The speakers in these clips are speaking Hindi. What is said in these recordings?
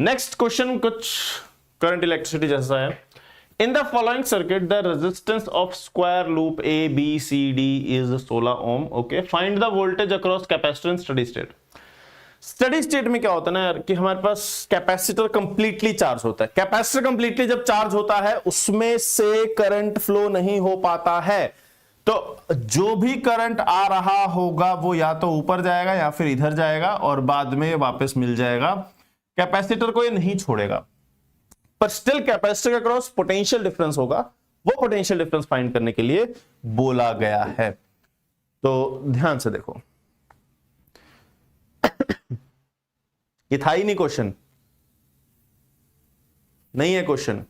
नेक्स्ट क्वेश्चन कुछ करंट इलेक्ट्रिसिटी जैसा है। In the following circuit the resistance of square loop A B C D is 16 ohm. Okay, find the voltage across capacitor in steady state. Steady state में क्या होता है ना यार कि हमारे पास कैपेसिटर कंप्लीटली चार्ज होता है। कैपेसिटर कंप्लीटली जब चार्ज होता है उसमें से करंट फ्लो नहीं हो पाता है, तो जो भी करंट आ रहा होगा वो या तो ऊपर जाएगा या फिर इधर जाएगा और बाद में वापस मिल जाएगा। कैपेसिटर को ये नहीं छोड़ेगा, पर स्टिल कैपेसिटर के अक्रॉस पोटेंशियल डिफरेंस होगा। वो पोटेंशियल डिफरेंस फाइंड करने के लिए बोला गया है। तो ध्यान से देखो, ये था ही नहीं क्वेश्चन, नहीं है क्वेश्चन।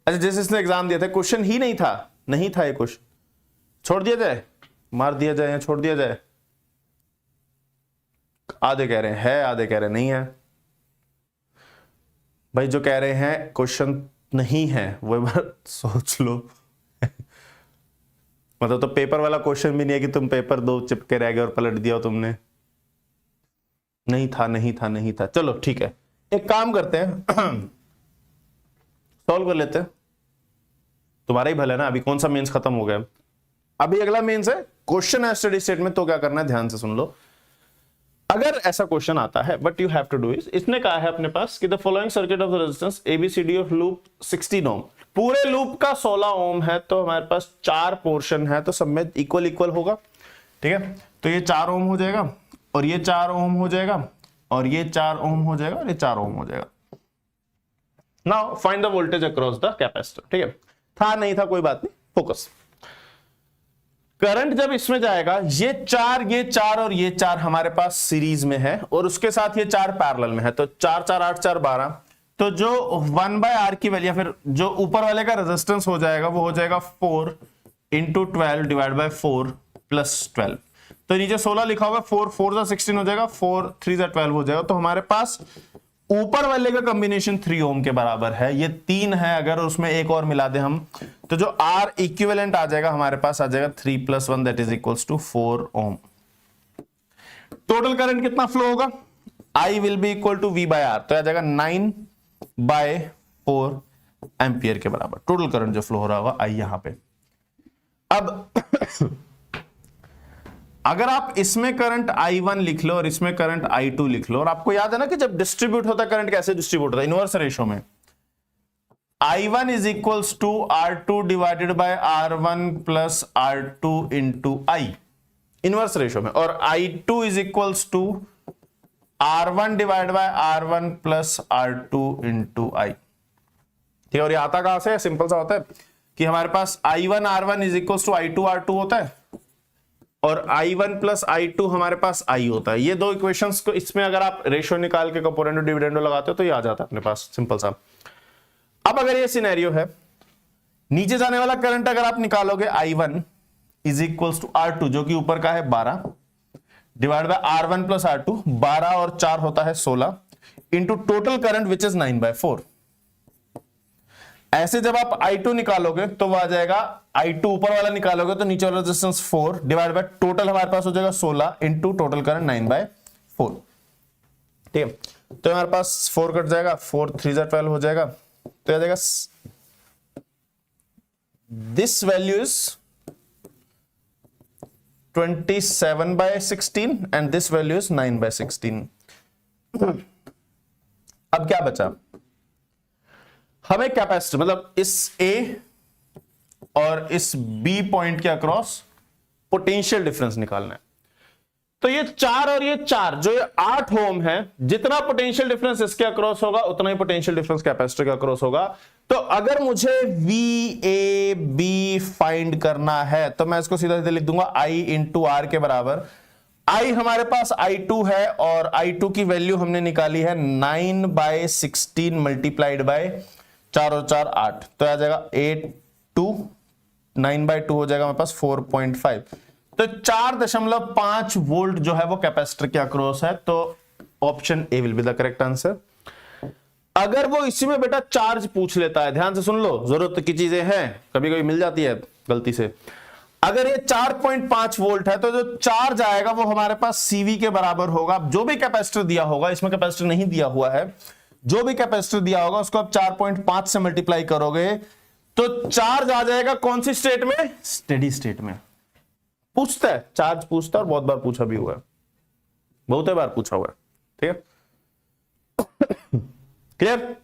अच्छा, जैसे इसने एग्जाम दिया था क्वेश्चन ही नहीं था, नहीं था ये क्वेश्चन, छोड़ दिया जाए, मार दिया जाए या छोड़ दिया जाए। आधे कह रहे हैं है, आधे कह रहे नहीं है। भाई जो कह रहे हैं क्वेश्चन नहीं है वो एक बार सोच लो। मतलब तो पेपर वाला क्वेश्चन भी नहीं है कि तुम पेपर 2 चिपके रह गए और पलट दिया तुमने। नहीं था, नहीं था, नहीं था। चलो ठीक है, एक काम करते हैं, सॉल्व कर लेते हैं। तुम्हारा ही भला है ना। अभी कौन सा मेंस खत्म हो गया, अभी अगला मेंस है। क्वेश्चन है स्टडी स्टेट में, तो क्या करना है ध्यान से सुन लो। अगर ऐसा क्वेश्चन आता है, what you have to do is, इसने कहा है अपने पास कि the following circuit of the resistance ABCD of loop 16 ohm. पूरे लूप का 16 ओम है, तो हमारे पास 4 पोर्शन है, तो सब में इक्वल इक्वल होगा। ठीक है, तो ये 4 ओम हो जाएगा और ये 4 ओम हो जाएगा और ये 4 ओम हो जाएगा और ये 4 ओम हो जाएगा। Now find the voltage across the capacitor. ठीक है, था नहीं था कोई बात नहीं, फोकस। करंट जब इसमें जाएगा, ये 4 और ये 4 हमारे पास सीरीज में है और उसके साथ ये 4 पैरेलल में है, तो 4 4 8 4 12। तो जो 1/R की वैल्यू, फिर जो ऊपर वाले का रेजिस्टेंस हो जाएगा वो हो जाएगा 4 × 12 डिवाइड बाय 4 + 12। तो नीचे 16 लिखा होगा, 4 4 16 हो जाएगा, 4 3 12 हो जाएगा। तो हमारे पास ऊपर वाले का कॉम्बिनेशन 3 ओम के बराबर है, ये 3 है। अगर उसमें एक और मिला दे हम, तो जो R इक्विवेलेंट आ जाएगा हमारे पास आ जाएगा 3 + 1 that is equals to 4 ohm. Total current कितना फ्लो होगा, I will be equal to V/R, तो आ जाएगा 9/4 एम्पियर के बराबर टोटल करंट जो फ्लो हो रहा होगा I यहां पे। अब अगर आप इसमें करंट I1 लिख लो और इसमें करंट I2 लिख लो, और आपको याद है ना कि जब डिस्ट्रीब्यूट होता है करंट कैसे डिस्ट्रीब्यूट होता है, इनवर्स रेशियो में। I1 is equals to R2 divided by R1 plus R2 into I, inverse ratio में। और I2 is equals to R1 divide by R1 plus R2 into I। ठीक है, और ये आता कहां से, सिंपल सा होता है कि हमारे पास I1 R1 is equals to I2 R2 होता है और I1 प्लस I2 हमारे पास I होता है। ये दो इक्वेशंस को, इसमें अगर आप रेशियो निकाल के कंपोनेंट डिविडेंड लगाते हो तो ये आ जाता है अपने पास, सिंपल सा। अब अगर ये सिनेरियो है, नीचे जाने वाला करंट अगर आप निकालोगे I1 is equals to R2 जो कि ऊपर का है 12 divide by R1 plus R2, 12 और 4 होता है 16 into total current which is 9/4। ऐसे जब आप I2 निकालोगे तो वो आ जाएगा, I2 ऊपर वाला निकालोगे तो नीचे वाला रेजिस्टेंस 4 डिवाइड बाय टोटल हमारे पास हो जाएगा 16 इंटू टोटल करंट 9/4। ठीक है, तो हमारे पास 4 कट जाएगा, 4 3 12 हो जाएगा, तो आ जाएगा this value is 27/16 and this value is 9/16। अब क्या बचा, हमें कैपेसिटर मतलब इस A और इस B पॉइंट के अक्रॉस पोटेंशियल डिफरेंस निकालना है। तो ये 4 और ये 4 जो ये 8 ओम है, जितना पोटेंशियल डिफरेंस इसके अक्रॉस होगा उतना ही पोटेंशियल डिफरेंस कैपेसिटर के अक्रॉस होगा। तो अगर मुझे VAB फाइंड करना है तो मैं इसको सीधा सीधा लिख दूंगा I इंटू R के बराबर। I हमारे पास I2 है और I2 की वैल्यू हमने निकाली है 9/16 मल्टीप्लाइड बाय 4 और 4 8, तो आ जाएगा 8 9/2 हो जाएगा हमारे पास 4.5। तो 4.5 वोल्ट जो है वो कैपेसिटर के अक्रॉस है, तो option A will be the correct answer. अगर वो इसी में बेटा चार्ज पूछ लेता है, ध्यान से सुन लो, जरूरत की चीजें हैं, कभी कभी मिल जाती है, गलती से। अगर ये 4.5 वोल्ट है तो जो चार्ज आएगा वो हमारे पास सीवी के बराबर होगा। जो भी कैपेसिटर दिया होगा, इसमें कैपेसिटर नहीं दिया हुआ है, जो भी कैपेसिटर दिया होगा उसको आप 4.5 से मल्टीप्लाई करोगे तो चार्ज आ जाएगा कौन सी स्टेट में? स्टेडी स्टेट में। पूछता है, चार्ज पूछता है और बहुत बार पूछा भी हुआ है, बहुत बार पूछा हुआ है। ठीक है, क्लियर?